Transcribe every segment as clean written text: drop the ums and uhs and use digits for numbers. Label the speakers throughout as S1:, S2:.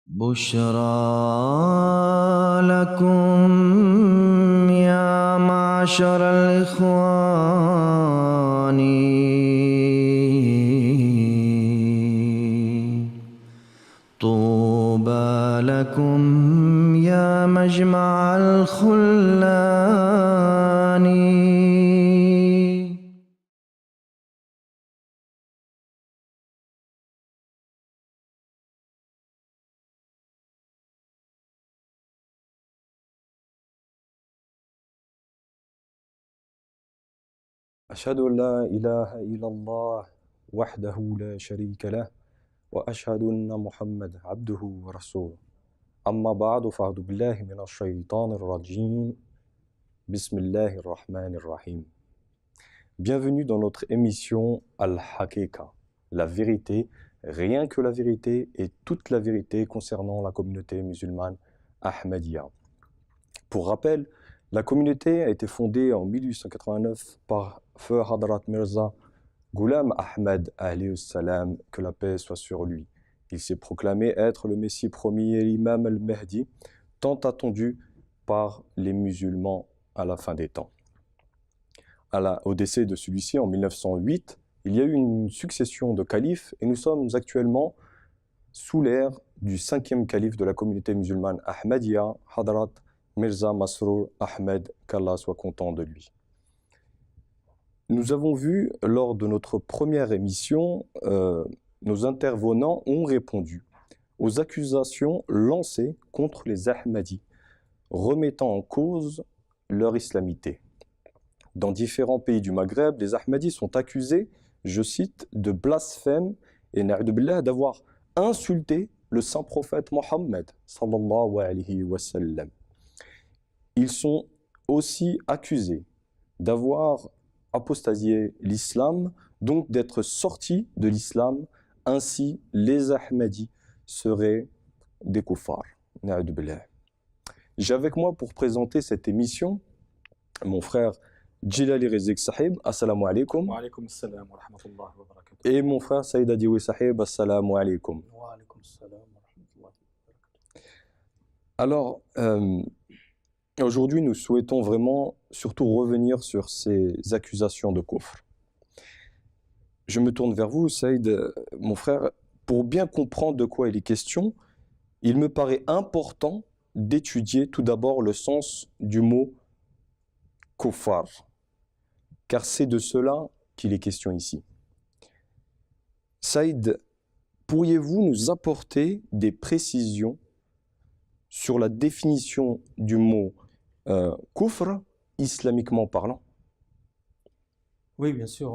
S1: بشرى لكم يا معشر الإخوان طوبى لكم يا مجمع الخلان.
S2: أشهد أن لا إله إلا الله وحده لا شريك له وأشهد أن محمد عبده ورسوله أما بعد فأعوذ بالله من الشيطان الرجيم بسم الله الرحمن الرحيم. Bienvenue dans notre émission Al-Haqiqa, la vérité, rien que la vérité et toute la vérité concernant la communauté musulmane Ahmadiyya. Pour rappel, la communauté a été fondée en 1889 par Feu Hadrat Mirza Ghulam Ahmad alayhi salam, que la paix soit sur lui. Il s'est proclamé être le Messie promis et l'imam al-Mahdi, tant attendu par les musulmans à la fin des temps. Au décès de celui-ci en 1908, il y a eu une succession de califes et nous sommes actuellement sous l'ère du 5e calife de la communauté musulmane Ahmadiyya, Hadrat Mirza Masroor Ahmed, qu'Allah soit content de lui. Nous avons vu lors de notre première émission, nos intervenants ont répondu aux accusations lancées contre les Ahmadis, remettant en cause leur islamité. Dans différents pays du Maghreb, les Ahmadis sont accusés, je cite, de blasphème et d'avoir insulté le saint prophète Mohammed sallallahu alayhi wa sallam. Ils sont aussi accusés d'avoir apostasié l'islam, donc d'être sortis de l'islam. Ainsi, les Ahmadis seraient des kuffars. J'ai avec moi pour présenter cette émission mon frère Djilali Rezik Sahib, assalamu alaikum.
S3: Wa alaikum assalam wa rahmatullahi wa barakatuh.
S2: Et mon frère Saïd Adiwi Sahib, assalamu alaikum.
S3: Wa alaikum assalam wa rahmatullahi wa barakatuh.
S2: Alors, aujourd'hui, nous souhaitons vraiment surtout revenir sur ces accusations de kufr. Je me tourne vers vous, Saïd, mon frère. Pour bien comprendre de quoi il est question, il me paraît important d'étudier tout d'abord le sens du mot kuffar, car c'est de cela qu'il est question ici. Saïd, pourriez-vous nous apporter des précisions sur la définition du mot kufr, islamiquement parlant?
S3: Oui, bien sûr,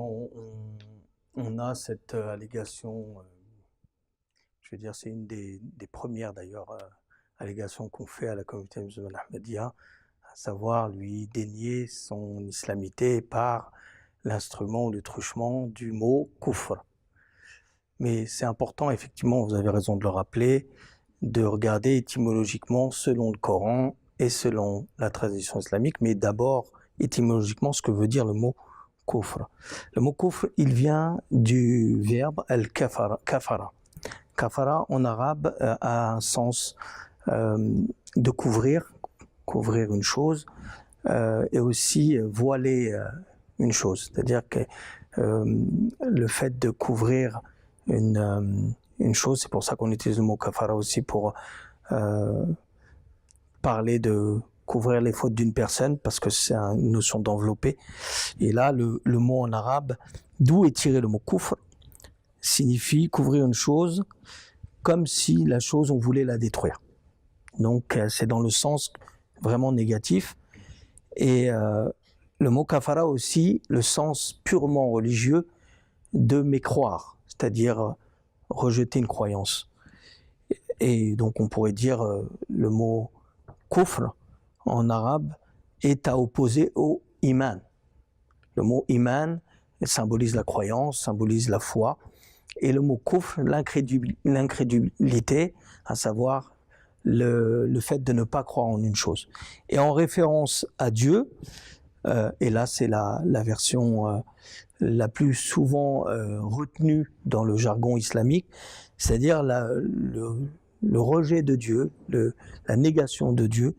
S3: on a cette allégation, je veux dire, c'est une des premières d'ailleurs allégations qu'on fait à la communauté musulmane Ahmadiyya, à savoir lui dénier son islamité par l'instrument ou le truchement du mot kufr. Mais c'est important, effectivement, vous avez raison de le rappeler, de regarder étymologiquement selon le Coran et selon la tradition islamique, mais d'abord étymologiquement ce que veut dire le mot kufr. Le mot kufr, il vient du verbe al-kafara. Kafara en arabe a un sens de couvrir une chose et aussi voiler une chose. C'est-à-dire que le fait de couvrir une chose, c'est pour ça qu'on utilise le mot kafara aussi pour parler de couvrir les fautes d'une personne, parce que c'est une notion d'envelopper. Et là, le mot en arabe, d'où est tiré le mot kufr, signifie couvrir une chose comme si la chose, on voulait la détruire. Donc, c'est dans le sens vraiment négatif. Et le mot kafara aussi, le sens purement religieux de mécroire, c'est-à-dire rejeter une croyance. Et donc, on pourrait dire le mot kufr en arabe est à opposer au iman. Le mot iman symbolise la croyance, symbolise la foi, et le mot kufr, l'incrédulité, à savoir le fait de ne pas croire en une chose. Et en référence à Dieu, et là c'est la version la plus souvent retenue dans le jargon islamique, c'est-à-dire le rejet de Dieu, la négation de Dieu,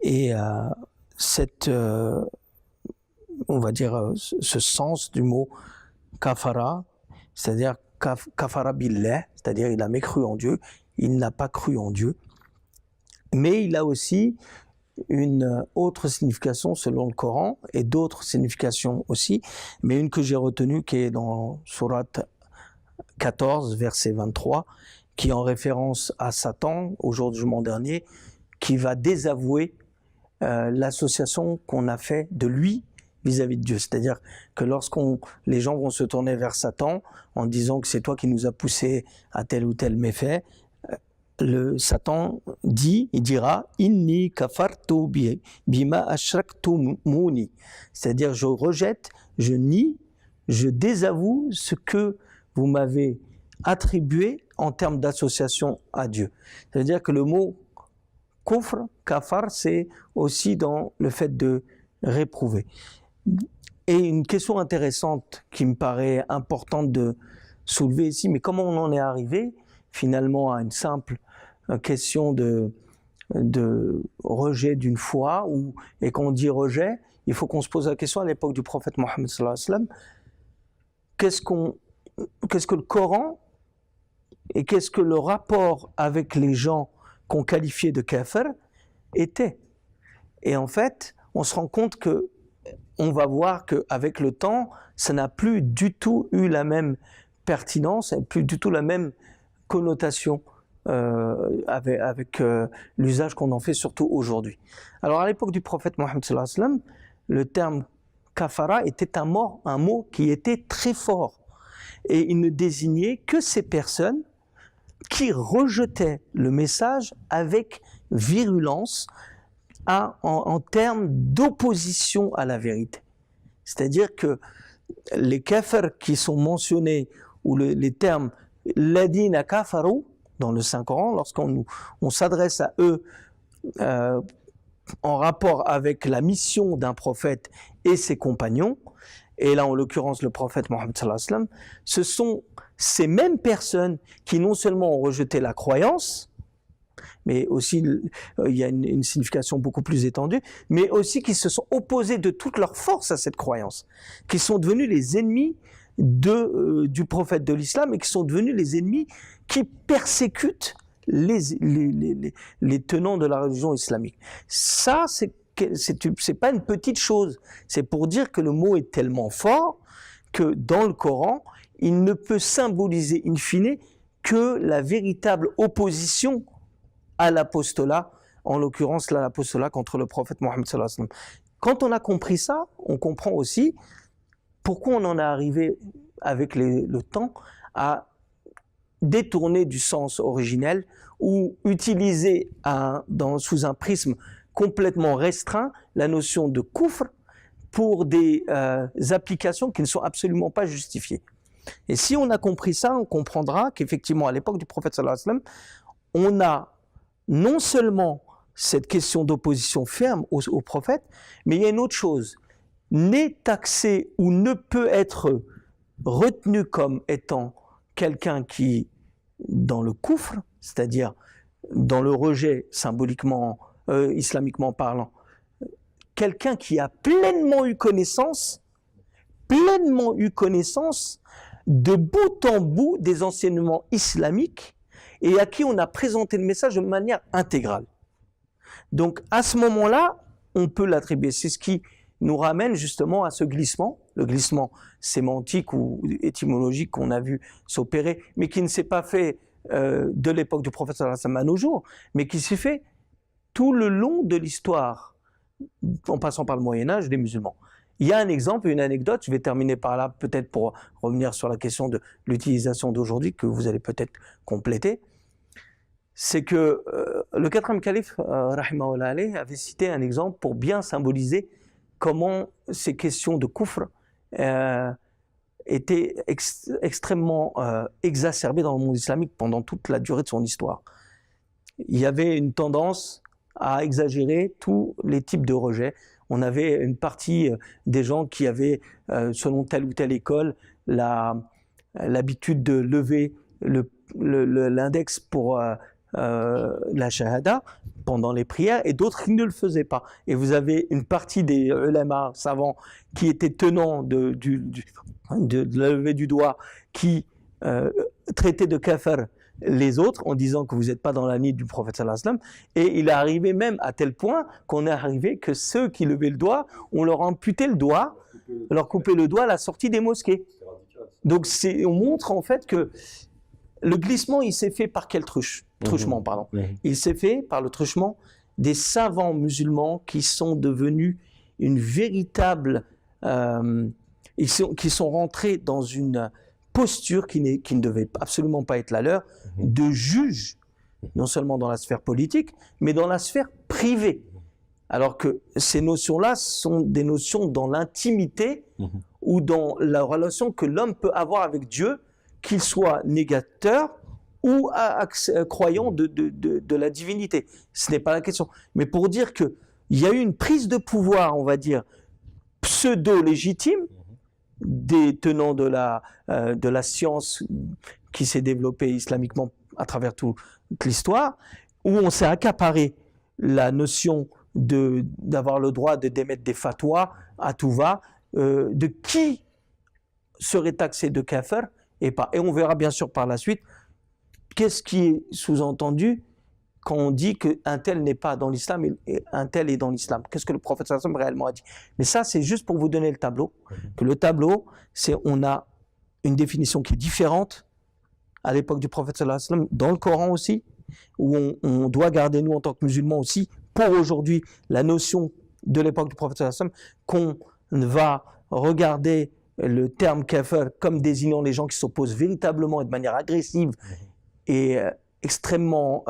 S3: et on va dire, ce sens du mot kafara, c'est-à-dire kafara billah, c'est-à-dire il a mécru en Dieu, il n'a pas cru en Dieu, mais il a aussi une autre signification selon le Coran, et d'autres significations aussi, mais une que j'ai retenue qui est dans Sourate 14, verset 23, qui est en référence à Satan, au jour du jugement dernier, qui va désavouer l'association qu'on a fait de lui vis-à-vis de Dieu. C'est-à-dire que les gens vont se tourner vers Satan en disant que c'est toi qui nous as poussé à tel ou tel méfait, Satan il dira « Inni kafartu bima ashraktumuni » c'est-à-dire je rejette, je nie, je désavoue ce que vous m'avez attribué en termes d'association à Dieu. C'est-à-dire que le mot kufr, kafar, c'est aussi dans le fait de réprouver. Et une question intéressante qui me paraît importante de soulever ici, mais comment on en est arrivé finalement à une simple question de rejet d'une foi, et quand on dit rejet, il faut qu'on se pose la question à l'époque du prophète Mohammed sallallahu alayhi wa sallam, qu'est-ce que le Coran et qu'est-ce que le rapport avec les gens qu'on qualifiait de kafir était. Et en fait, on se rend compte on va voir qu'avec le temps, ça n'a plus du tout eu la même pertinence, plus du tout la même connotation avec l'usage qu'on en fait surtout aujourd'hui. Alors à l'époque du prophète Mohammed sallallahu alayhi wa sallam, le terme kafara était un mot qui était très fort, et il ne désignait que ces personnes qui rejetaient le message avec virulence en termes d'opposition à la vérité. C'est-à-dire que les kafirs qui sont mentionnés, ou les termes « ladina kafaru » dans le Saint-Coran, lorsqu'on s'adresse à eux en rapport avec la mission d'un prophète et ses compagnons, et là en l'occurrence le prophète Mohammed sallallahu alayhi wa sallam, ce sont ces mêmes personnes qui non seulement ont rejeté la croyance, mais aussi il y a une signification beaucoup plus étendue, mais aussi qui se sont opposés de toute leur force à cette croyance, qui sont devenus les ennemis du prophète de l'islam, et qui sont devenus les ennemis qui persécutent les tenants de la religion islamique. Ça, c'est pas une petite chose, c'est pour dire que le mot est tellement fort que dans le Coran, il ne peut symboliser in fine que la véritable opposition à l'apostolat, en l'occurrence l'apostolat contre le prophète Mohammed sallallahu alayhi wa sallam. Quand on a compris ça, on comprend aussi pourquoi on en est arrivé avec le temps à détourner du sens originel, ou utiliser sous un prisme complètement restreint la notion de kufr pour des applications qui ne sont absolument pas justifiées. Et si on a compris ça, on comprendra qu'effectivement à l'époque du prophète sallallahu alayhi wa sallam, on a non seulement cette question d'opposition ferme au prophète, mais il y a une autre chose. N'est taxé ou ne peut être retenu comme étant quelqu'un qui, dans le kufr, c'est-à-dire dans le rejet symboliquement, islamiquement parlant, quelqu'un qui a pleinement eu connaissance de bout en bout des enseignements islamiques, et à qui on a présenté le message de manière intégrale. Donc à ce moment-là, on peut l'attribuer. C'est ce qui nous ramène justement à ce glissement, le glissement sémantique ou étymologique qu'on a vu s'opérer, mais qui ne s'est pas fait de l'époque du prophète sallallahu alayhi wa sallam à nos jours, mais qui s'est fait tout le long de l'histoire, en passant par le Moyen-Âge des musulmans. Il y a un exemple, une anecdote, je vais terminer par là, peut-être pour revenir sur la question de l'utilisation d'aujourd'hui, que vous allez peut-être compléter. C'est que le quatrième calife, rahimahullah alayhi, avait cité un exemple pour bien symboliser comment ces questions de kufr étaient extrêmement exacerbées dans le monde islamique pendant toute la durée de son histoire. Il y avait une tendance à exagérer tous les types de rejets. On avait une partie des gens qui avaient, selon telle ou telle école, l'habitude de lever l'index pour la shahada pendant les prières et d'autres qui ne le faisaient pas. Et vous avez une partie des ulama savants qui étaient tenants de la levée du doigt, qui traitaient de kafir les autres en disant que vous n'êtes pas dans la ligne du prophète sallallahu alayhi wa sallam. Et il est arrivé même à tel point qu'on est arrivé que ceux qui levaient le doigt, on leur amputait le doigt, leur coupait le doigt à la sortie des mosquées. Donc on montre en fait que le glissement, il s'est fait par quel truchement, pardon. Il s'est fait par le truchement des savants musulmans qui sont devenus une véritable... qui sont rentrés dans une posture qui ne devait absolument pas être la leur, de juge, non seulement dans la sphère politique, mais dans la sphère privée. Alors que ces notions-là sont des notions dans l'intimité ou dans la relation que l'homme peut avoir avec Dieu, qu'il soit négateur ou croyant de la divinité. Ce n'est pas la question. Mais pour dire qu'il y a eu une prise de pouvoir, on va dire, pseudo-légitime, des tenants de la science qui s'est développée islamiquement à travers toute l'histoire, où on s'est accaparé la notion d'avoir le droit de d'émettre des fatwas à tout va, de qui serait taxé de kafir et pas. Et on verra bien sûr par la suite qu'est-ce qui est sous-entendu quand on dit qu'un tel n'est pas dans l'islam et un tel est dans l'islam. Qu'est-ce que le prophète sallallahu alayhi wa sallam réellement a dit? Mais ça, c'est juste pour vous donner le tableau. Que le tableau, c'est on a une définition qui est différente à l'époque du prophète sallallahu alayhi wa sallam, dans le Coran aussi, où on doit garder, nous, en tant que musulmans aussi, pour aujourd'hui, la notion de l'époque du prophète sallallahu alayhi wa sallam, qu'on va regarder le terme kafir comme désignant les gens qui s'opposent véritablement et de manière agressive et extrêmement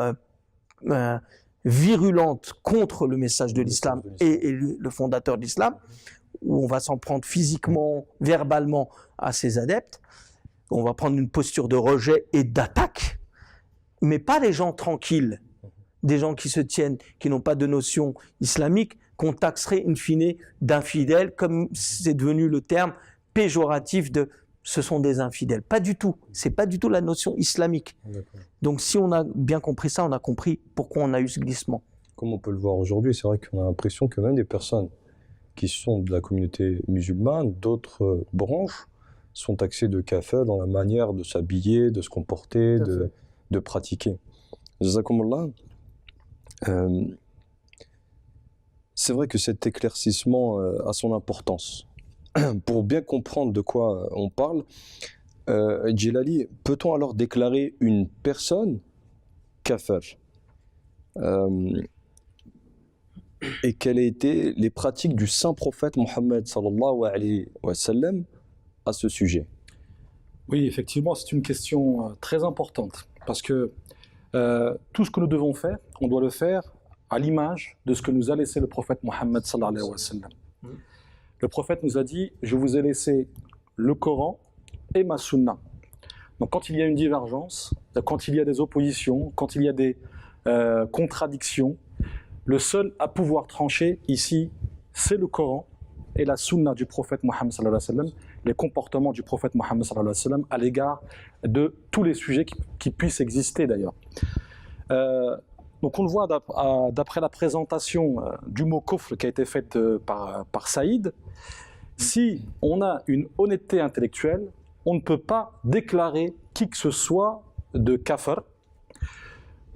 S3: virulente contre le message de l'islam et le fondateur de l'islam, où on va s'en prendre physiquement, verbalement à ses adeptes. On va prendre une posture de rejet et d'attaque, mais pas des gens tranquilles, des gens qui se tiennent, qui n'ont pas de notion islamique, qu'on taxerait in fine d'infidèles, comme c'est devenu le terme péjoratif de ce sont des infidèles. Pas du tout. C'est pas du tout la notion islamique. Donc si on a bien compris ça, on a compris pourquoi on a eu ce glissement.
S2: Comme on peut le voir aujourd'hui, c'est vrai qu'on a l'impression que même des personnes qui sont de la communauté musulmane, d'autres branches, sont taxées de kafir dans la manière de s'habiller, de se comporter, de pratiquer. Jazakumullah. C'est vrai que cet éclaircissement a son importance. Pour bien comprendre de quoi on parle, Djilali, peut-on alors déclarer une personne kafir et quelles étaient les pratiques du saint prophète Mohammed sallallahu alayhi wa sallam à ce sujet?
S4: Oui, effectivement, c'est une question très importante parce que tout ce que nous devons faire, on doit le faire à l'image de ce que nous a laissé le prophète Mohammed sallallahu alayhi wa sallam. Le prophète nous a dit « Je vous ai laissé le Coran et ma sunna ». Donc quand il y a une divergence, quand il y a des oppositions, quand il y a des contradictions, le seul à pouvoir trancher ici, c'est le Coran et la sunna du prophète Mohammed sallallahu alayhi wa sallam, les comportements du prophète Mohammed sallallahu alayhi wa sallam à l'égard de tous les sujets qui puissent exister d'ailleurs. Donc on le voit d'après la présentation du mot kufr qui a été faite par Saïd, si on a une honnêteté intellectuelle, on ne peut pas déclarer qui que ce soit de kafir,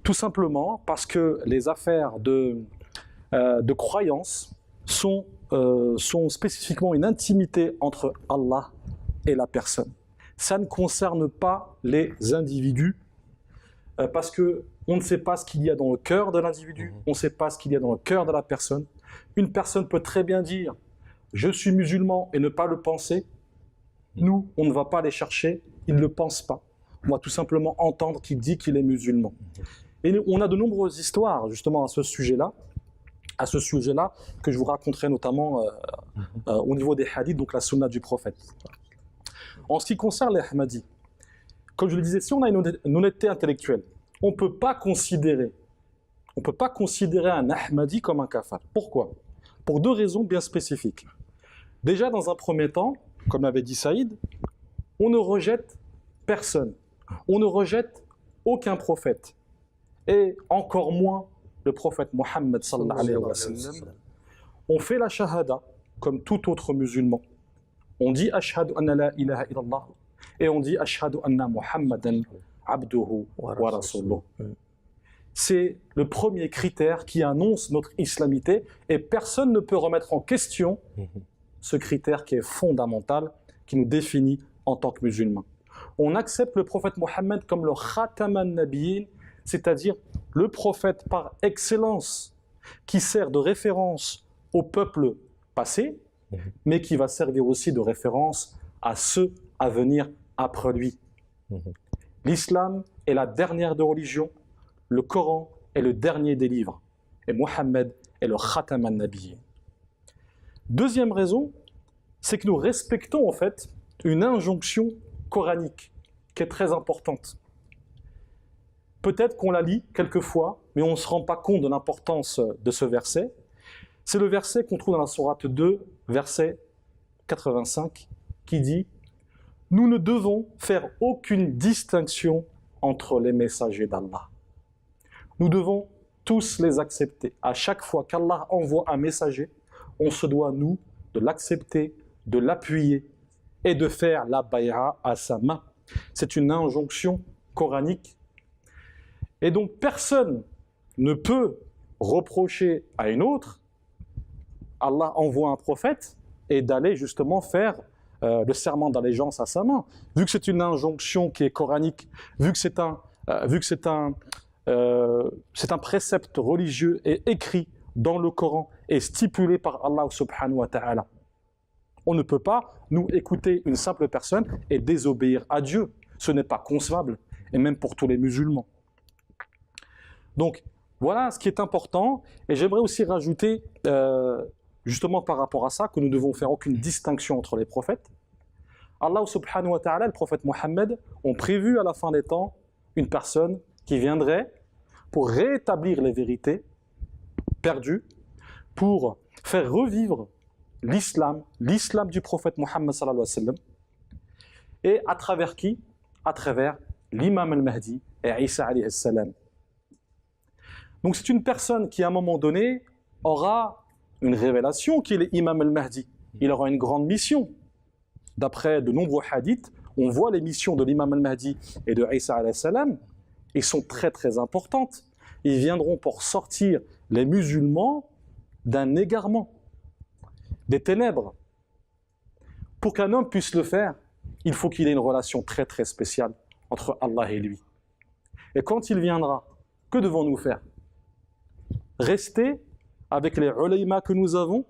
S4: tout simplement parce que les affaires de croyance sont spécifiquement une intimité entre Allah et la personne. Ça ne concerne pas les individus, parce qu'on ne sait pas ce qu'il y a dans le cœur de l'individu, on ne sait pas ce qu'il y a dans le cœur de la personne. Une personne peut très bien dire « je suis musulman » et ne pas le penser. Nous, on ne va pas aller chercher, il ne le pense pas. On va tout simplement entendre qu'il dit qu'il est musulman. Et on a de nombreuses histoires justement à ce sujet-là, que je vous raconterai notamment au niveau des hadiths, donc la sunna du prophète. En ce qui concerne les Ahmadis, comme je le disais, si on a une honnêteté intellectuelle, on ne peut pas considérer un Ahmadi comme un kafir. Pourquoi? Pour deux raisons bien spécifiques. Déjà, dans un premier temps, comme l'avait dit Saïd, on ne rejette personne. On ne rejette aucun prophète. et encore moins le prophète Mohammed sallallahu alayhi wa sallam. On fait la shahada comme tout autre musulman. On dit ashhadu anna la ilaha illallah et on dit ashhadu anna Muhammadan abduhu wa rasuluh. C'est le premier critère qui annonce notre islamité et personne ne peut remettre en question ce critère qui est fondamental, qui nous définit en tant que musulmans. On accepte le prophète Mohammed comme le khataman nabiyyin, c'est-à-dire le prophète par excellence qui sert de référence au peuple passé, mais qui va servir aussi de référence à ceux à venir après lui. L'islam est la dernière des religions, le Coran est le dernier des livres, et Mohammed est le khataman nabiyyin. Deuxième raison, c'est que nous respectons en fait une injonction coranique qui est très importante. Peut-être qu'on la lit quelquefois, mais on ne se rend pas compte de l'importance de ce verset. C'est le verset qu'on trouve dans la sourate 2, verset 85, qui dit « Nous ne devons faire aucune distinction entre les messagers d'Allah. Nous devons tous les accepter. À chaque fois qu'Allah envoie un messager, on se doit, nous, de l'accepter, de l'appuyer et de faire la bay'a à sa main. » C'est une injonction coranique. Et donc personne ne peut reprocher à une autre, Allah envoie un prophète, et d'aller justement faire le serment d'allégeance à sa main. Vu que c'est une injonction qui est coranique, vu que c'est un précepte religieux et écrit dans le Coran et stipulé par Allah subhanahu wa ta'ala. On ne peut pas, nous, écouter une simple personne et désobéir à Dieu. Ce n'est pas concevable, et même pour tous les musulmans. Donc, voilà ce qui est important. Et j'aimerais aussi rajouter, justement par rapport à ça, que nous devons faire aucune distinction entre les prophètes. Allah subhanahu wa ta'ala, le prophète Mohammed, ont prévu à la fin des temps une personne qui viendrait pour rétablir les vérités perdues, pour faire revivre l'islam du prophète Mohammed sallallahu alayhi wa sallam. Et à travers qui? À travers l'imam al-Mahdi et Isa alayhi salam. Donc c'est une personne qui à un moment donné aura une révélation qu'il est imam al-Mahdi. Il aura une grande mission. D'après de nombreux hadiths, on voit les missions de l'imam al-Mahdi et de Isa alayhi salam. Ils sont très très importantes. Ils viendront pour sortir les musulmans d'un égarement, des ténèbres. Pour qu'un homme puisse le faire, il faut qu'il ait une relation très très spéciale entre Allah et lui. Et quand il viendra, que devons-nous faire? Rester avec les ulayma que nous avons,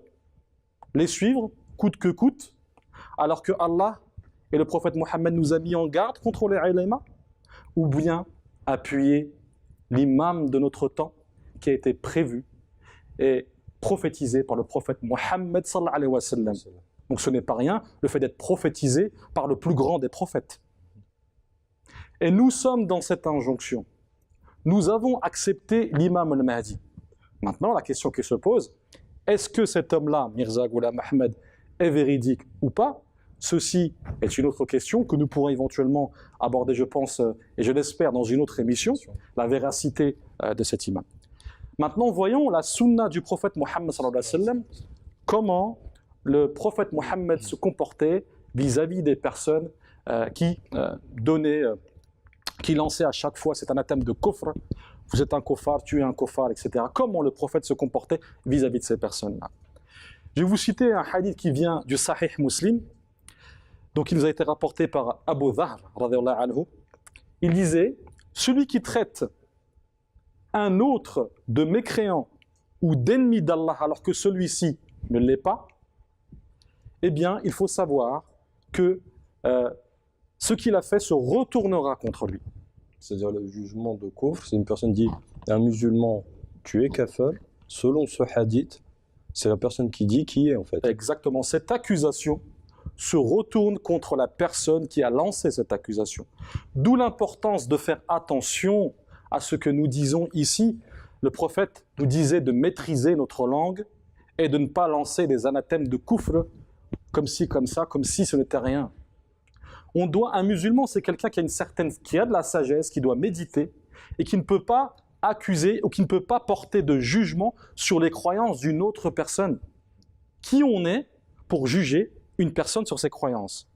S4: les suivre coûte que coûte, alors que Allah et le prophète Mohammed nous a mis en garde contre les ulayma, ou bien appuyer l'imam de notre temps qui a été prévu et prophétisé par le prophète Mohammed sallallahu alayhi wa sallam. Donc ce n'est pas rien, le fait d'être prophétisé par le plus grand des prophètes. Et nous sommes dans cette injonction. Nous avons accepté l'imam al-Mahdi. Maintenant, la question qui se pose, est-ce que cet homme-là, Mirza Ghulam Ahmed, est véridique ou pas? Ceci est une autre question que nous pourrons éventuellement aborder, je pense, et je l'espère, dans une autre émission, la véracité de cet imam. Maintenant, voyons la sunna du prophète Mohammed sallallahu alayhi wa sallam, comment le prophète Mohammed se comportait vis-à-vis des personnes qui lançaient à chaque fois cet anathème de kufr. Vous êtes un kofar, tu es un kofar, etc. Comment le prophète se comportait vis-à-vis de ces personnes-là. Je vais vous citer un hadith qui vient du Sahih Muslim. Donc il nous a été rapporté par Abu Dhahr, radhiyallahu anhu. Il disait, celui qui traite un autre de mécréant ou d'ennemi d'Allah alors que celui-ci ne l'est pas, eh bien il faut savoir que ce qu'il a fait se retournera contre lui.
S2: C'est-à-dire le jugement de kufr, c'est une personne dit un musulman, tu es kafir. Selon ce hadith, c'est la personne qui dit qui est en fait.
S4: Exactement, cette accusation se retourne contre la personne qui a lancé cette accusation. D'où l'importance de faire attention à ce que nous disons ici. Le prophète nous disait de maîtriser notre langue et de ne pas lancer des anathèmes de kufr comme ci, comme ça, comme si ce n'était rien. Un musulman, c'est quelqu'un qui a de la sagesse, qui doit méditer et qui ne peut pas accuser ou qui ne peut pas porter de jugement sur les croyances d'une autre personne. Qui on est pour juger une personne sur ses croyances?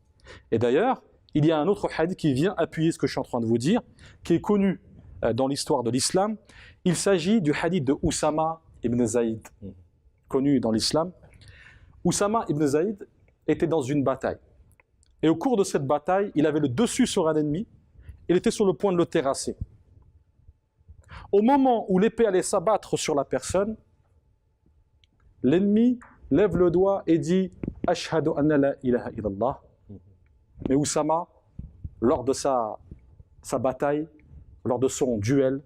S4: Et d'ailleurs, il y a un autre hadith qui vient appuyer ce que je suis en train de vous dire, qui est connu dans l'histoire de l'islam. Il s'agit du hadith de Oussama ibn Zaïd, connu dans l'islam. Oussama ibn Zaïd était dans une bataille. Et au cours de cette bataille, il avait le dessus sur un ennemi, il était sur le point de le terrasser. Au moment où l'épée allait s'abattre sur la personne, l'ennemi lève le doigt et dit « Ashhadu anna la ilaha illallah ». Mais Oussama, lors de sa bataille, lors de son duel,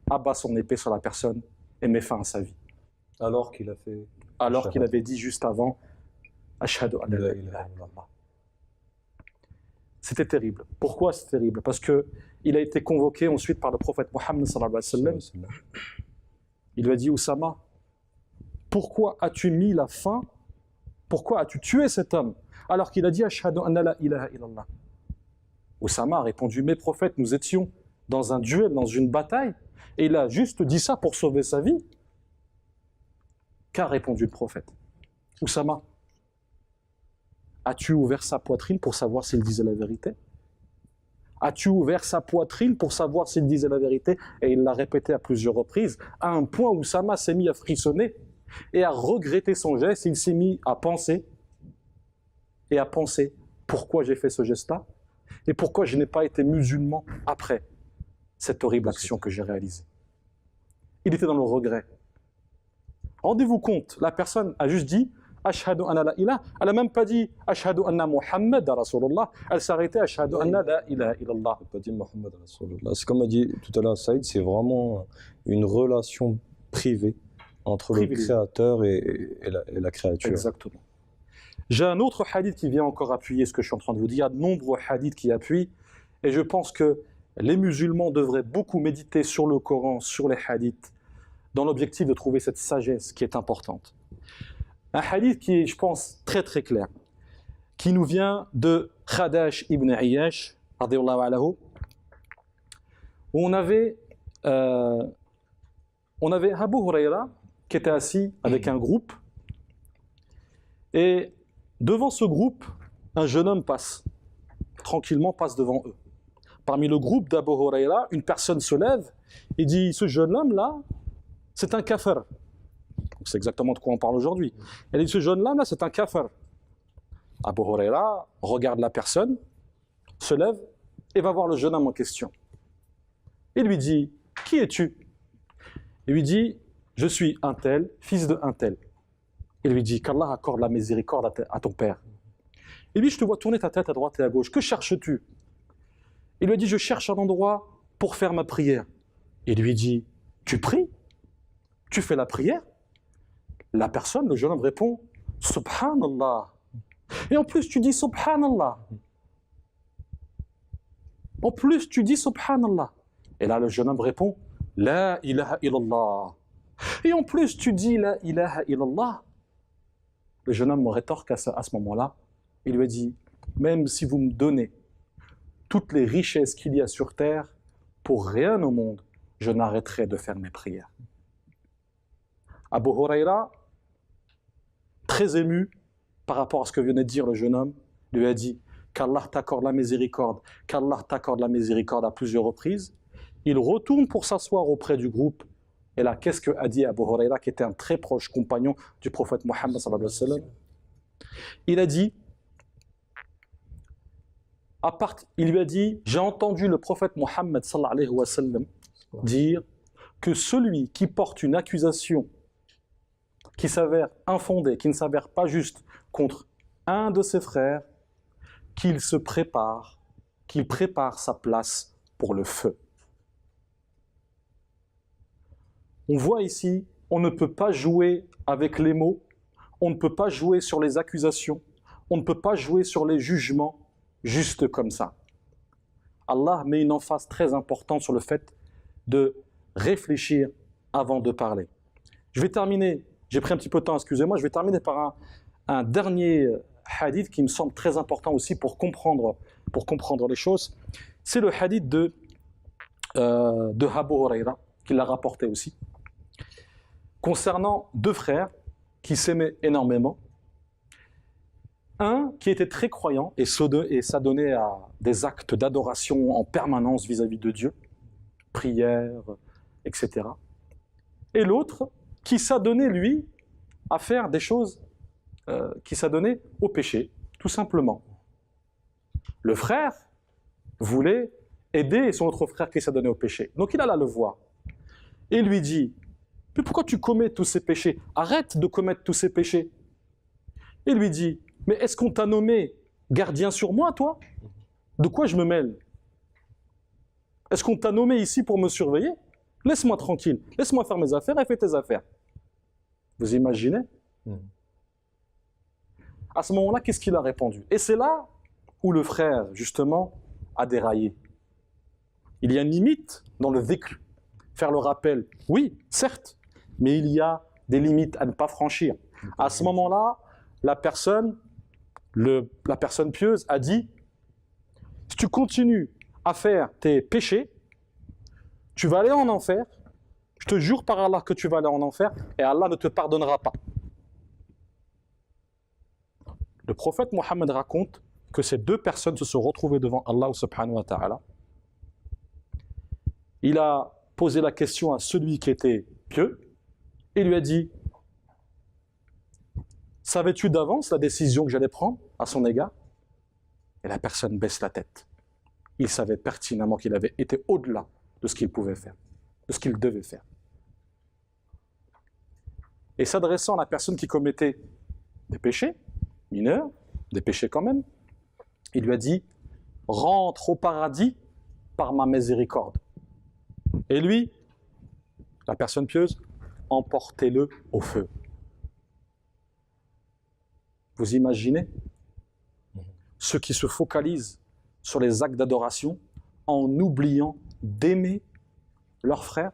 S4: abat son épée sur la personne et met fin à sa vie.
S2: Alors qu'il
S4: avait dit juste avant « Ashhadu anna la ilaha illallah ». C'était terrible. Pourquoi c'est terrible? Parce qu'il a été convoqué ensuite par le prophète Mohammed sallallahu alayhi wa sallam. Il lui a dit « Oussama, pourquoi as-tu mis la fin? Pourquoi as-tu tué cet homme alors qu'il a dit « Ashhadu anna la ilaha illallah ». Oussama a répondu « Mais prophète, nous étions dans un duel, dans une bataille, et il a juste dit ça pour sauver sa vie. » Qu'a répondu le prophète? « Oussama, as-tu ouvert sa poitrine pour savoir s'il disait la vérité? As-tu ouvert sa poitrine pour savoir s'il disait la vérité ?» Et il l'a répété à plusieurs reprises, à un point où Oussama s'est mis à frissonner et à regretter son geste. Il s'est mis à penser pourquoi j'ai fait ce geste-là et pourquoi je n'ai pas été musulman après cette horrible action que j'ai réalisée. Il était dans le regret. Rendez-vous compte, la personne a juste dit Ashhadu anna la ilaha, elle n'a même pas dit Ashhadu anna Muhammad Rasulullah, elle s'est arrêtée Ashhadu anna la ilaha illallah.
S2: Elle n'a pas dit Muhammad Rasulullah. C'est comme a dit tout à l'heure Saïd, c'est vraiment une relation privée entre le créateur et la créature.
S4: Exactement. J'ai un autre hadith qui vient encore appuyer ce que je suis en train de vous dire. Il y a de nombreux hadiths qui appuient, et je pense que les musulmans devraient beaucoup méditer sur le Coran, sur les hadiths, dans l'objectif de trouver cette sagesse qui est importante. Un hadith qui est, je pense, très très clair, qui nous vient de Khadash ibn Ayyash, radiyallahu anhu, où on avait Abu Huraira qui était assis avec un groupe, et devant ce groupe, un jeune homme passe, tranquillement passe devant eux. Parmi le groupe d'Abu Huraira, une personne se lève et dit « Ce jeune homme-là, c'est un kafir ». C'est exactement de quoi on parle aujourd'hui. Elle dit « Ce jeune-là, c'est un kafir ». Abu Huraira regarde la personne, se lève et va voir le jeune homme en question. Il lui dit « Qui es-tu » Il lui dit « Je suis un tel, fils de un tel ». Il lui dit « Qu'Allah accorde la miséricorde à ton père ». Il lui dit « Je te vois tourner ta tête à droite et à gauche, que cherches-tu » Il lui dit « Je cherche un endroit pour faire ma prière ». Il lui dit « Tu pries? Tu fais la prière ?» La personne, le jeune homme répond « Subhanallah ». Et en plus tu dis « Subhanallah ». En plus tu dis « Subhanallah ». Et là le jeune homme répond « La ilaha illallah ». Et en plus tu dis « La ilaha illallah ». Le jeune homme me rétorque à ce moment-là. Il lui a dit « Même si vous me donnez toutes les richesses qu'il y a sur terre, pour rien au monde, je n'arrêterai de faire mes prières. » Abu Huraira, très ému par rapport à ce que venait de dire le jeune homme, lui a dit qu'Allah t'accorde la miséricorde, qu'Allah t'accorde la miséricorde à plusieurs reprises. Il retourne pour s'asseoir auprès du groupe. Et là, qu'est-ce qu'a dit Abu Huraira, qui était un très proche compagnon du prophète Mohammed sallallahu alayhi wa sallam? Il a dit, il lui a dit, j'ai entendu le prophète Mohammed sallallahu alayhi wa sallam dire que celui qui porte une accusation qui s'avère infondée, qui ne s'avère pas juste contre un de ses frères, qu'il prépare sa place pour le feu. On voit ici, on ne peut pas jouer avec les mots, on ne peut pas jouer sur les accusations, on ne peut pas jouer sur les jugements, juste comme ça. Allah met une emphase très importante sur le fait de réfléchir avant de parler. Je vais terminer, j'ai pris un petit peu de temps, excusez-moi, je vais terminer par un dernier hadith qui me semble très important aussi pour comprendre les choses. C'est le hadith de de Abu Huraira, qui l'a rapporté aussi, concernant deux frères qui s'aimaient énormément. Un qui était très croyant et s'adonnait à des actes d'adoration en permanence vis-à-vis de Dieu, prière, etc. Et l'autre qui s'adonnait, lui, à faire des choses qui s'adonnaient au péché, tout simplement. Le frère voulait aider son autre frère qui s'adonnait au péché. Donc il alla le voir et lui dit « Mais pourquoi tu commets tous ces péchés? Arrête de commettre tous ces péchés. » Il lui dit « Mais est-ce qu'on t'a nommé gardien sur moi, toi? De quoi je me mêle? Est-ce qu'on t'a nommé ici pour me surveiller? Laisse-moi tranquille, laisse-moi faire mes affaires et fais tes affaires. » Vous imaginez? À ce moment-là, qu'est-ce qu'il a répondu? Et c'est là où le frère, justement, a déraillé. Il y a une limite dans le dhikr. Faire le rappel, oui, certes, mais il y a des limites à ne pas franchir. À ce moment-là, la personne pieuse a dit, si tu continues à faire tes péchés, tu vas aller en enfer, je te jure par Allah que tu vas aller en enfer, et Allah ne te pardonnera pas. Le prophète Mohammed raconte que ces deux personnes se sont retrouvées devant Allah subhanahu wa ta'ala. Il a posé la question à celui qui était pieux, et lui a dit, savais-tu d'avance la décision que j'allais prendre à son égard? Et la personne baisse la tête. Il savait pertinemment qu'il avait été au-delà de ce qu'il pouvait faire, de ce qu'il devait faire. Et s'adressant à la personne qui commettait des péchés mineurs, des péchés quand même, il lui a dit « Rentre au paradis par ma miséricorde. » Et lui, la personne pieuse, emportez-le au feu. Vous imaginez? Ceux qui se focalisent sur les actes d'adoration en oubliant d'aimer leurs frères,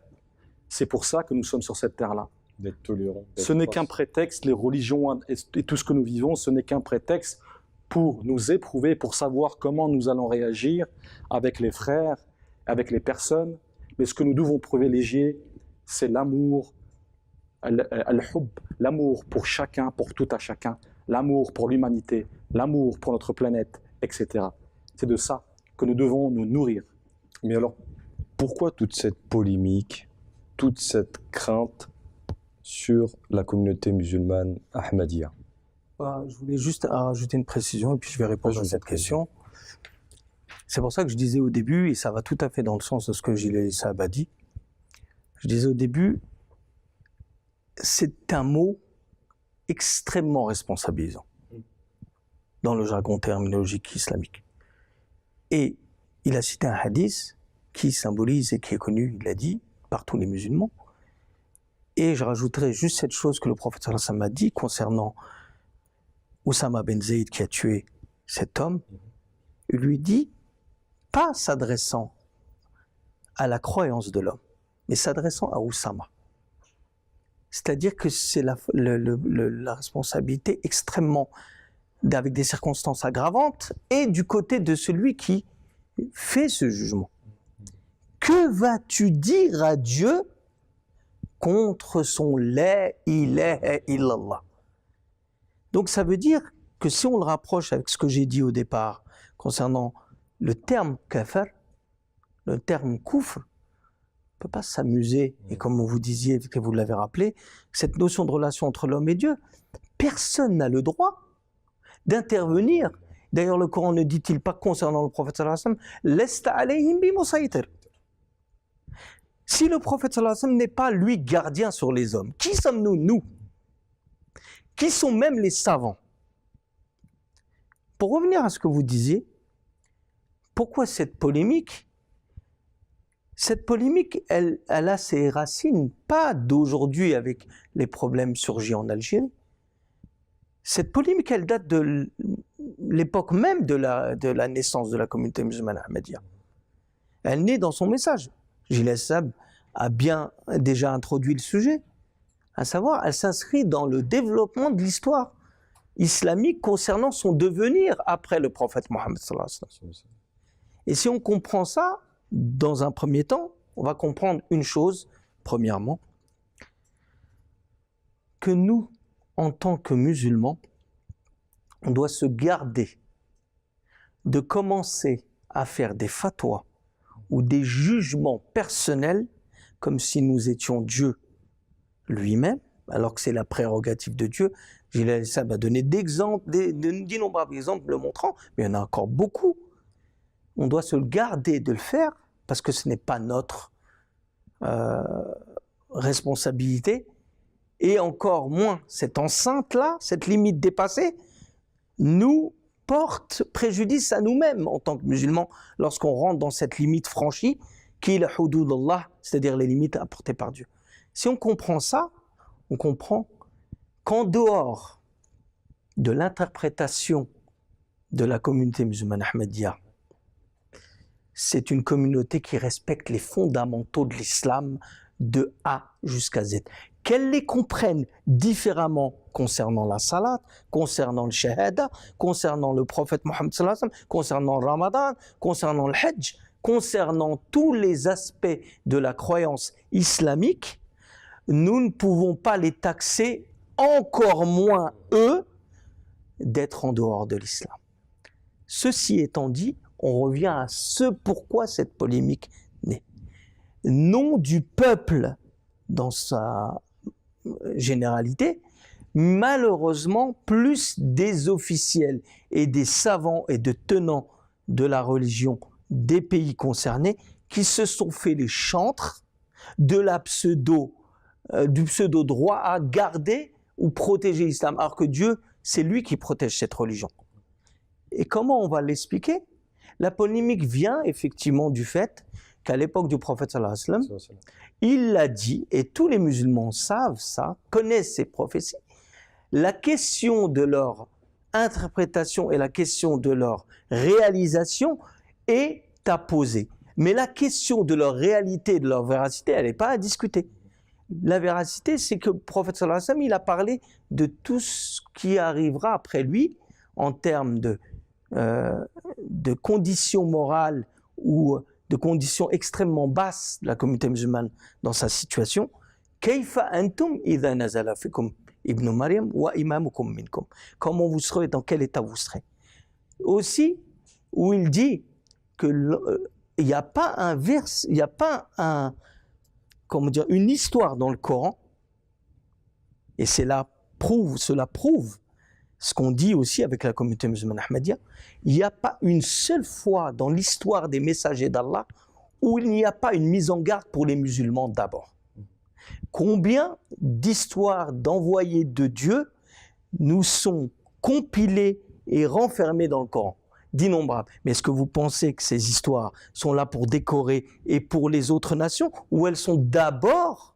S4: c'est pour ça que nous sommes sur cette terre-là.
S2: D'être tolérant.
S4: Ce n'est qu'un prétexte, les religions et tout ce que nous vivons, ce n'est qu'un prétexte pour nous éprouver, pour savoir comment nous allons réagir avec les frères, avec les personnes. Mais ce que nous devons privilégier, c'est l'amour, al-hub, l'amour pour chacun, pour tout à chacun, l'amour pour l'humanité, l'amour pour notre planète, etc. C'est de ça que nous devons nous nourrir.
S2: Mais alors, pourquoi toute cette polémique, toute cette crainte sur la communauté musulmane ahmadiyya?
S3: Je voulais juste rajouter une précision et puis je vais répondre à cette question. C'est pour ça que je disais au début, et ça va tout à fait dans le sens de ce que Gilles Saab a dit, je disais au début, c'est un mot extrêmement responsabilisant dans le jargon terminologique islamique. Et il a cité un hadith qui symbolise et qui est connu, il l'a dit, par tous les musulmans. Et je rajouterai juste cette chose que le prophète sallallahu alayhi wa sallam a dit concernant Oussama ben Zayd qui a tué cet homme. Il lui dit, pas s'adressant à la croyance de l'homme, mais s'adressant à Oussama. C'est-à-dire que c'est la responsabilité extrêmement, avec des circonstances aggravantes, et du côté de celui qui fait ce jugement. Que vas-tu dire à Dieu contre son la ilaha illallah? Donc ça veut dire que si on le rapproche avec ce que j'ai dit au départ concernant le terme kafir, le terme kufr, on ne peut pas s'amuser, et comme vous disiez, que vous l'avez rappelé, cette notion de relation entre l'homme et Dieu, personne n'a le droit d'intervenir. D'ailleurs, le Coran ne dit-il pas concernant le prophète sallallahu alayhi wa sallam, lesta alayhim bi musaytir. Si le prophète sallallahu alayhi wa sallam n'est pas lui gardien sur les hommes, qui sommes-nous, nous? Qui sont même les savants? Pour revenir à ce que vous disiez, pourquoi cette polémique? Cette polémique, elle a ses racines, pas d'aujourd'hui avec les problèmes surgis en Algérie. Cette polémique, elle date de l'époque même de la naissance de la communauté musulmane ahmadiyya. Elle naît dans son message. Gilles Saab a bien déjà introduit le sujet, à savoir, elle s'inscrit dans le développement de l'histoire islamique concernant son devenir après le prophète Mohammed sallallahu alayhi wa sallam. Et si on comprend ça, Dans un premier temps, on va comprendre une chose, premièrement, que nous, en tant que musulmans, on doit se garder de commencer à faire des fatwas ou des jugements personnels comme si nous étions Dieu lui-même, alors que c'est la prérogative de Dieu. Ça va donner d'innombrables exemples le montrant, mais il y en a encore beaucoup. On doit se garder de le faire parce que ce n'est pas notre responsabilité, et encore moins cette enceinte-là, cette limite dépassée, nous porte préjudice à nous-mêmes en tant que musulmans lorsqu'on rentre dans cette limite franchie qui est la hudud d'Allah, c'est-à-dire les limites apportées par Dieu. Si on comprend ça, on comprend qu'en dehors de l'interprétation de la communauté musulmane ahmadiyya, c'est une communauté qui respecte les fondamentaux de l'islam de A jusqu'à Z. Qu'elles les comprennent différemment concernant la salat, concernant le shahada, concernant le prophète Mohammed sallallahu alayhi wa sallam, concernant le ramadan, concernant le hajj, concernant tous les aspects de la croyance islamique, nous ne pouvons pas les taxer, encore moins eux, d'être en dehors de l'islam. Ceci étant dit, on revient à ce pourquoi cette polémique naît. Non du peuple dans sa généralité, malheureusement plus des officiels et des savants et de tenants de la religion des pays concernés qui se sont fait les chantres de du pseudo-droit à garder ou protéger l'islam, alors que Dieu, c'est lui qui protège cette religion. Et comment on va l'expliquer? La polémique vient effectivement du fait qu'à l'époque du prophète sallallahu alayhi wa sallam, il l'a dit, et tous les musulmans savent ça, connaissent ces prophéties, la question de leur interprétation et la question de leur réalisation est à poser. Mais la question de leur réalité, de leur véracité, elle n'est pas à discuter. La véracité, c'est que le prophète sallallahu alayhi wa sallam, il a parlé de tout ce qui arrivera après lui en termes de conditions morales ou de conditions extrêmement basses de la communauté musulmane dans sa situation. Kayfa antum idha nazala fikum ibn Maryam wa imamukum minkum. Comment vous serez, dans quel état vous serez. Aussi, où il dit que il n'y a pas un vers, il n'y a pas une histoire dans le Coran, et cela prouve ce qu'on dit aussi avec la communauté musulmane ahmadiyya, il n'y a pas une seule fois dans l'histoire des messagers d'Allah où il n'y a pas une mise en garde pour les musulmans d'abord. Combien d'histoires d'envoyés de Dieu nous sont compilées et renfermées dans le Coran? D'innombrables. Mais est-ce que vous pensez que ces histoires sont là pour décorer et pour les autres nations, ou elles sont d'abord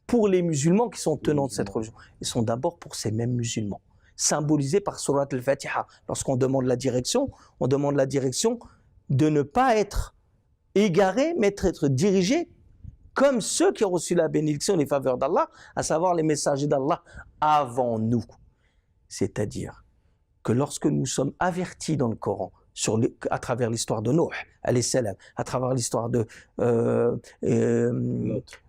S3: pour les musulmans qui sont tenants de cette religion? Elles sont d'abord pour ces mêmes musulmans, symbolisés par Surat al-Fatiha. Lorsqu'on demande la direction, on demande la direction de ne pas être égaré, mais être dirigé comme ceux qui ont reçu la bénédiction et les faveurs d'Allah, à savoir les messagers d'Allah avant nous. C'est-à-dire que lorsque nous sommes avertis dans le Coran, à travers l'histoire de Nuh, alayhi salam, à travers l'histoire de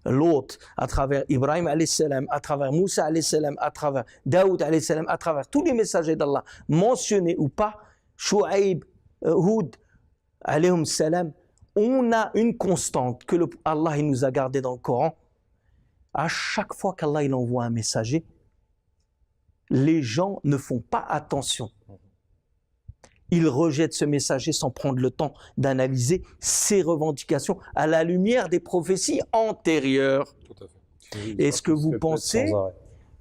S3: Lot, à travers Ibrahim, alayhi salam, à travers Moussa, alayhi salam, à travers Daoud, alayhi salam, à travers tous les messagers d'Allah, mentionnés ou pas, Shu'aib, Hud, alayhim salam, on a une constante que Allah il nous a gardée dans le Coran. À chaque fois qu'Allah il envoie un messager, les gens ne font pas attention. Ils rejettent ce messager sans prendre le temps d'analyser ses revendications à la lumière des prophéties antérieures.
S2: Tout à fait.
S3: Est-ce que vous pensez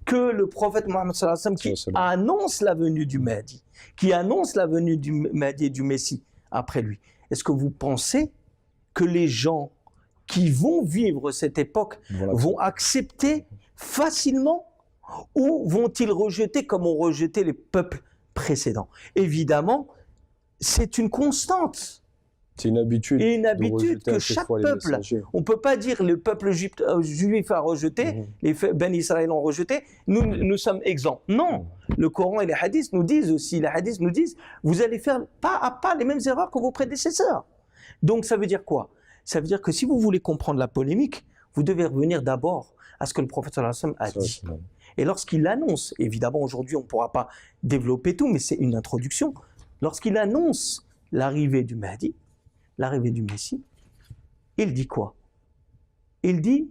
S3: que le prophète Mohammed sallallahu alayhi wa sallam, qui annonce la venue du Mahdi, qui annonce la venue du Mahdi et du Messie après lui, est-ce que vous pensez que les gens qui vont vivre cette époque vont accepter facilement, ou vont-ils rejeter comme ont rejeté les peuples précédents? Évidemment, c'est une constante.
S2: C'est une habitude.
S3: Et une habitude que chaque peuple, on ne peut pas dire le peuple juif a rejeté, les Ben Israël ont rejeté, nous sommes exempts. Non, le Coran et les hadiths nous disent aussi, vous allez faire pas à pas les mêmes erreurs que vos prédécesseurs. Donc ça veut dire quoi? Ça veut dire que si vous voulez comprendre la polémique, vous devez revenir d'abord à ce que le prophète sallallahu alayhi wa sallam a dit. Et lorsqu'il annonce, évidemment aujourd'hui on ne pourra pas développer tout, mais c'est une introduction, lorsqu'il annonce l'arrivée du Mahdi, l'arrivée du Messie, il dit quoi? Il dit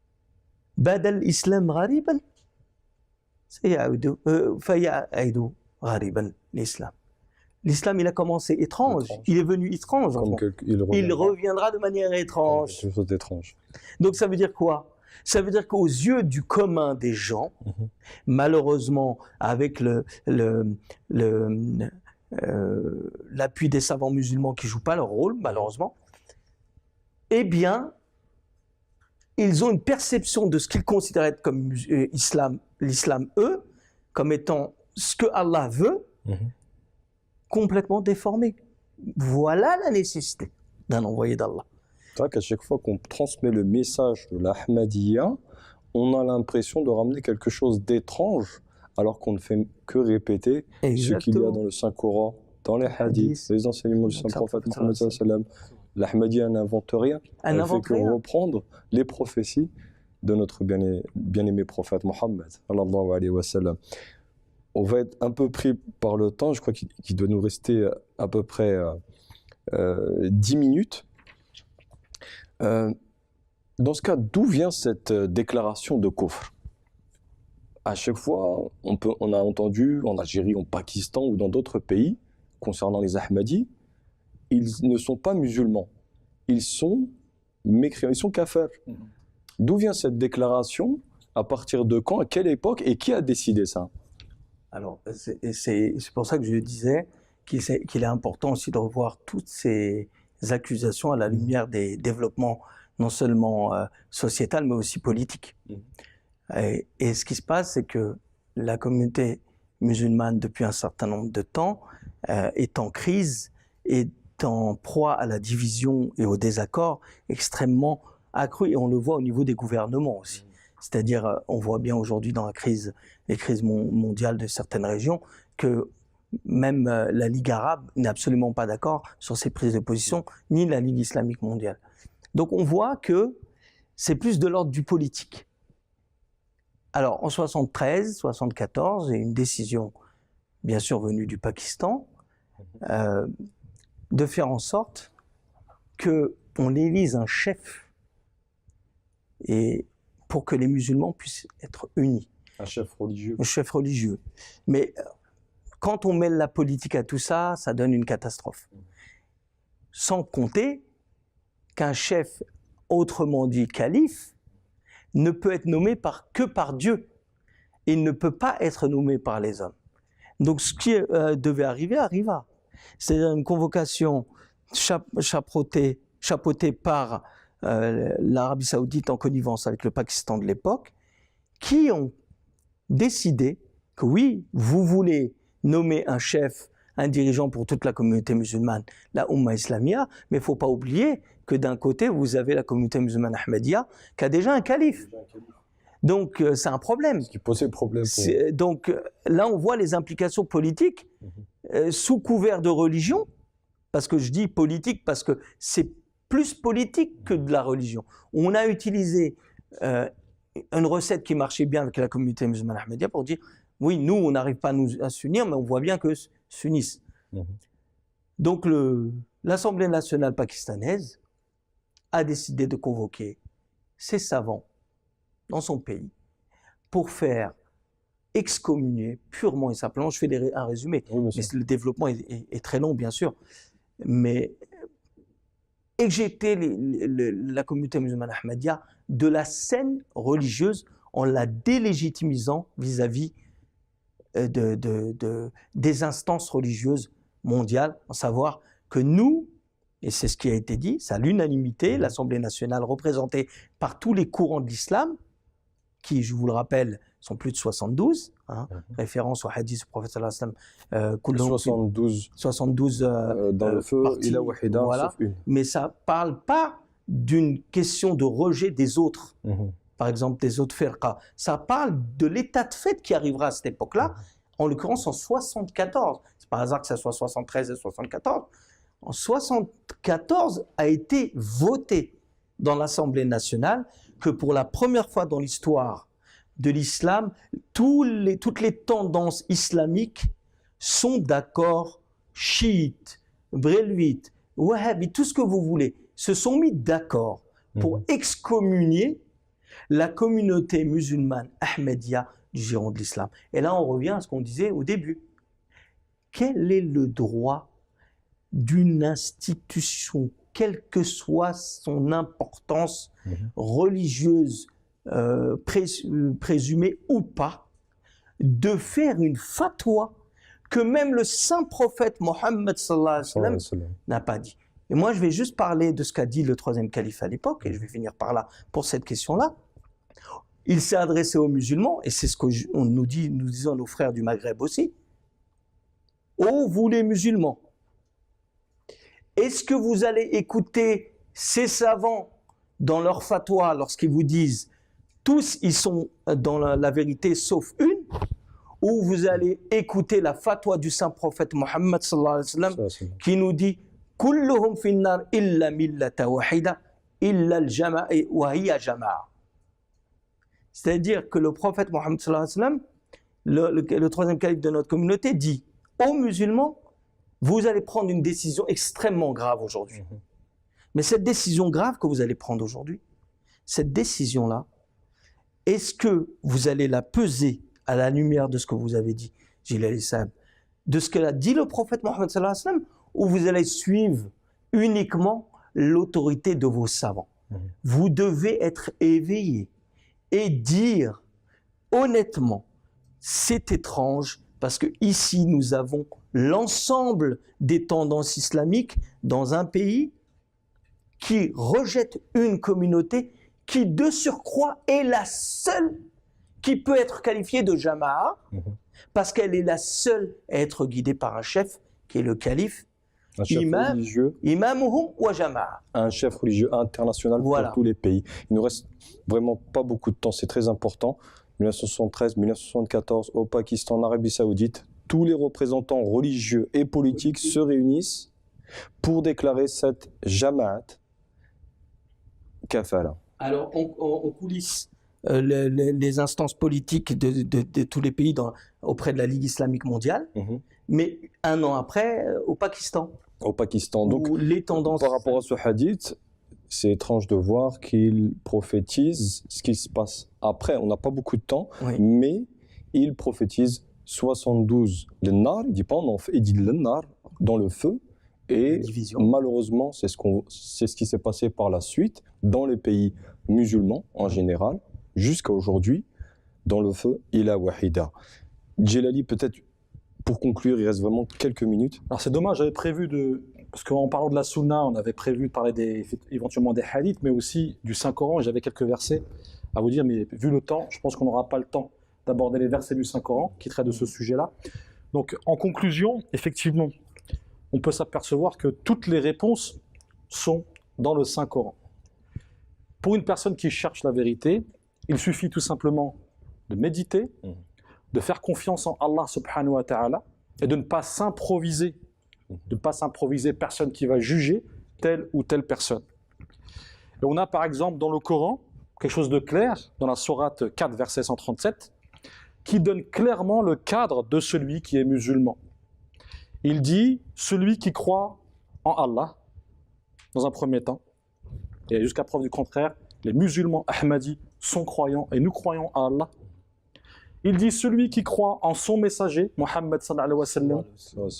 S3: « Badal islam ghariban, faya'aidu ghariban l'islam ». L'islam, il a commencé étrange, il est venu étrange. Il reviendra de manière étrange.
S2: Quelque chose d'étrange.
S3: Donc ça veut dire quoi? Ça veut dire qu'aux yeux du commun des gens, malheureusement, avec l'appui des savants musulmans qui ne jouent pas leur rôle, malheureusement, eh bien, ils ont une perception de ce qu'ils considèrent être comme l'islam, eux, comme étant ce que Allah veut, complètement déformé. Voilà la nécessité d'un envoyé d'Allah.
S2: C'est vrai qu'à chaque fois qu'on transmet le message de l'Ahmadiyya, on a l'impression de ramener quelque chose d'étrange, alors qu'on ne fait que répéter ce qu'il y a dans le Saint-Coran, dans les hadiths, les enseignements du Saint-Prophète Mohammed sallallahu alayhi wa sallam. L'Ahmadiyya n'invente rien, elle ne fait que reprendre les prophéties de notre bien-aimé prophète Mohammed sallallahu alayhi wa sallam. On va être un peu pris par le temps, je crois qu'il doit nous rester à peu près 10 minutes. Dans ce cas, d'où vient cette déclaration de kufr? À chaque fois, on a entendu en Algérie, en Pakistan ou dans d'autres pays, concernant les Ahmadis, ils ne sont pas musulmans, ils sont mécréants, ils sont kafirs. D'où vient cette déclaration? À partir de quand? À quelle époque? Et qui a décidé ça?
S3: Alors, c'est pour ça que je disais qu'il est important aussi de revoir toutes ces accusations à la lumière des développements non seulement sociétal, mais aussi politiques. Et ce qui se passe, c'est que la communauté musulmane, depuis un certain nombre de temps, est en crise, est en proie à la division et au désaccord extrêmement accru, et on le voit au niveau des gouvernements aussi. C'est-à-dire, on voit bien aujourd'hui dans les crises mondiales de certaines régions, que même la Ligue arabe n'est absolument pas d'accord sur ses prises de position, ni la Ligue islamique mondiale. Donc on voit que c'est plus de l'ordre du politique. Alors en 73, 74, il y a une décision, bien sûr venue du Pakistan, de faire en sorte qu'on élise un chef, et pour que les musulmans puissent être unis.
S2: Un chef religieux.
S3: Un chef religieux. Mais quand on mêle la politique à tout ça, ça donne une catastrophe. Sans compter qu'un chef, autrement dit calife, ne peut être nommé que par Dieu. Il ne peut pas être nommé par les hommes. Donc ce qui devait arriver, arriva. C'est-à-dire une convocation chapeautée par l'Arabie Saoudite en connivence avec le Pakistan de l'époque, qui ont décidé que oui, vous voulez nommer un chef, un dirigeant pour toute la communauté musulmane, la Ummah Islamia, mais il ne faut pas oublier que d'un côté, vous avez la communauté musulmane Ahmadiyya qui a déjà un calife. Donc c'est un problème.
S2: Ce qui posait problème.
S3: Donc là, on voit les implications politiques sous couvert de religion, parce que je dis politique parce que c'est plus politique que de la religion. On a utilisé une recette qui marchait bien avec la communauté musulmane Ahmadiyya pour dire oui, nous, on n'arrive pas à s'unir, mais on voit bien que s'unissent. Donc l'Assemblée nationale pakistanaise a décidé de convoquer ses savants dans son pays pour faire excommunier purement et simplement, je fais un résumé, mais le développement est très long bien sûr, mais éjecter la communauté musulmane Ahmadiyya de la scène religieuse en la délégitimisant vis-à-vis des instances religieuses mondiales, à savoir que nous, et c'est ce qui a été dit, c'est à l'unanimité, l'Assemblée nationale représentée par tous les courants de l'islam, qui, je vous le rappelle, sont plus de 72, référence au hadith du prophète sallallahu alayhi wa sallam, 72
S2: dans le feu, il a wahida,
S3: voilà.
S2: sauf une.
S3: Mais ça ne parle pas d'une question de rejet des autres, par exemple des autres firqa. Ça parle de l'état de fait qui arrivera à cette époque-là, en l'occurrence en 74. C'est pas hasard que ça soit 73 et 74. en 1974 a été voté dans l'Assemblée nationale que pour la première fois dans l'histoire de l'islam, toutes les tendances islamiques sont d'accord, chiites, brélovites, wahhabites, tout ce que vous voulez, se sont mis d'accord pour excommunier la communauté musulmane ahmadiyya du giron de l'islam. Et là, on revient à ce qu'on disait au début. Quel est le droit d'une institution, quelle que soit son importance religieuse, présumée ou pas, de faire une fatwa que même le saint prophète Mohammed sallallahu alayhi wa sallam n'a pas dit. Et moi, je vais juste parler de ce qu'a dit le troisième calife à l'époque, et je vais finir par là pour cette question-là. Il s'est adressé aux musulmans, et c'est ce que nous disons à nos frères du Maghreb aussi. Ô vous les musulmans, est-ce que vous allez écouter ces savants dans leur fatwa lorsqu'ils vous disent tous ils sont dans la vérité sauf une, ou vous allez écouter la fatwa du saint prophète Mohammed sallallahu alayhi wa sallam qui nous dit kulluhum finnar illa millata wahida illa al-jama'a wa hiya jama'a. C'est-à-dire que le prophète Mohammed sallallahu alayhi wa sallam, le troisième calife de notre communauté, dit aux musulmans, vous allez prendre une décision extrêmement grave aujourd'hui. Mais cette décision grave que vous allez prendre aujourd'hui, cette décision-là, est-ce que vous allez la peser à la lumière de ce que vous avez dit, Jilal Issab, de ce qu'a dit le prophète Mohammed sallallahu alayhi wa sallam, ou vous allez suivre uniquement l'autorité de vos savants? Vous devez être éveillé et dire honnêtement, c'est étrange, parce que ici nous avons l'ensemble des tendances islamiques dans un pays qui rejette une communauté qui de surcroît est la seule qui peut être qualifiée de jama'a, parce qu'elle est la seule à être guidée par un chef qui est le calife,
S2: un chef religieux,
S3: imamuhum wa jama'a.
S2: Un chef religieux international pour tous les pays. Il nous reste vraiment pas beaucoup de temps, c'est très important. 1973, 1974, au Pakistan, en Arabie Saoudite, tous les représentants religieux et politiques se réunissent pour déclarer cette jama'at kafala.
S3: Alors, on coulisse les instances politiques de tous les pays auprès de la Ligue islamique mondiale, mais un an après, au Pakistan.
S2: Au Pakistan. Donc,
S3: les tendances...
S2: par rapport à ce hadith, c'est étrange de voir qu'il prophétise ce qui se passe après. On n'a pas beaucoup de temps, mais il prophétise 72 le nar, il dit pas en enfer, il dit le nar dans le feu. Et malheureusement, c'est ce qui s'est passé par la suite dans les pays musulmans en général, jusqu'à aujourd'hui, dans le feu, ila wahida. Djelali, peut-être pour conclure, il reste vraiment quelques minutes.
S4: Alors c'est dommage, j'avais prévu parce qu'en parlant de la sunna, on avait prévu de parler éventuellement des hadiths, mais aussi du Saint-Coran, et j'avais quelques versets à vous dire, mais vu le temps, je pense qu'on n'aura pas le temps d'aborder les versets du Saint-Coran qui traitent de ce sujet-là. Donc en conclusion, effectivement, on peut s'apercevoir que toutes les réponses sont dans le Saint-Coran. Pour une personne qui cherche la vérité, il suffit tout simplement de méditer, de faire confiance en Allah subhanahu wa ta'ala et de ne pas s'improviser, personne qui va juger telle ou telle personne. Et on a par exemple dans le Coran quelque chose de clair, dans la sourate 4, verset 137, qui donne clairement le cadre de celui qui est musulman. Il dit, celui qui croit en Allah, dans un premier temps, et jusqu'à preuve du contraire, les musulmans ahmadis sont croyants et nous croyons en Allah. Il dit, celui qui croit en son messager, Muhammad sallallahu alayhi wa sallam,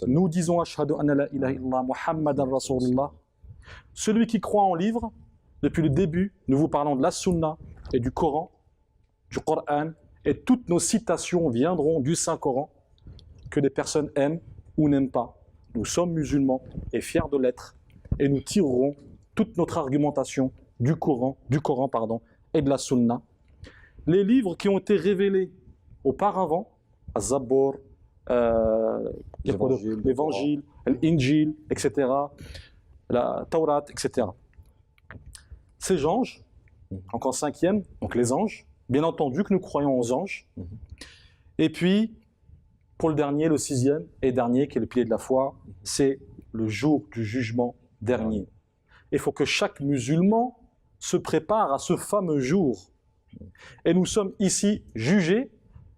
S4: nous disons ashhadu anna la ilaha illallah Muhammadan rasulullah. Celui qui croit en livre, depuis le début, nous vous parlons de la sunna et du Coran, et toutes nos citations viendront du Saint-Coran, que les personnes aiment ou n'aiment pas. Nous sommes musulmans et fiers de l'être, et nous tirerons toute notre argumentation du Coran et de la sunna. Les livres qui ont été révélés auparavant, Az-Zabur, l'Évangile, l'Injil, etc., la Taurat, etc. Ces anges, encore cinquième, donc les anges, bien entendu que nous croyons aux anges. Et puis, pour le dernier, le sixième et dernier, qui est le pilier de la foi, c'est le jour du jugement dernier. Il faut que chaque musulman se prépare à ce fameux jour. Et nous sommes ici jugés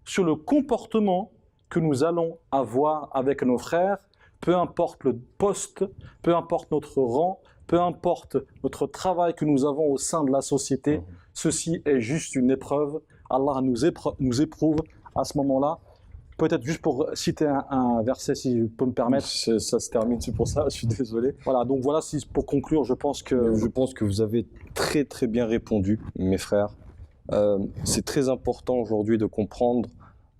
S4: sur le comportement que nous allons avoir avec nos frères, peu importe le poste, peu importe notre rang, peu importe notre travail que nous avons au sein de la société. Ceci est juste une épreuve. Allah nous éprouve à ce moment-là. Peut-être juste pour citer un verset, si je peux me permettre.
S2: Ça se termine, c'est pour ça, je suis désolé.
S4: Voilà, donc voilà, pour conclure, je pense que
S2: vous avez très très bien répondu, mes frères. C'est très important aujourd'hui de comprendre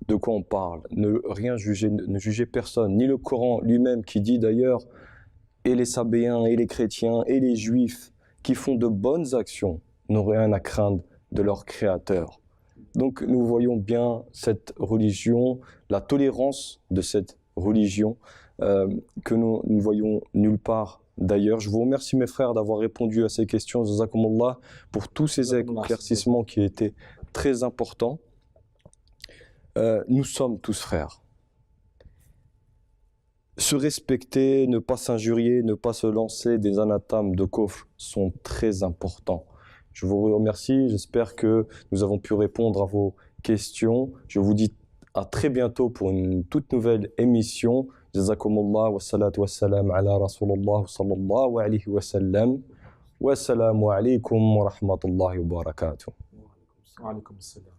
S2: de quoi on parle. Ne rien juger, ne jugez personne, ni le Coran lui-même qui dit d'ailleurs, et les Sabéens, et les chrétiens, et les juifs qui font de bonnes actions n'ont rien à craindre de leur Créateur. Donc nous voyons bien cette religion, la tolérance de cette religion que nous ne voyons nulle part d'ailleurs. Je vous remercie mes frères d'avoir répondu à ces questions, Jazakumullah, pour tous ces éclaircissements qui étaient très importants. Nous sommes tous frères. Se respecter, ne pas s'injurier, ne pas se lancer des anathèmes de kufr sont très importants. Je vous remercie, j'espère que nous avons pu répondre à vos questions. Je vous dis à très bientôt pour une toute nouvelle émission. Jazakumullah wa salatu wa salam ala Rasulullah sallallahu alayhi wa sallam. Wa salamu alaykum wa rahmatullahi wa barakatuh.
S4: Wa alaykum salam.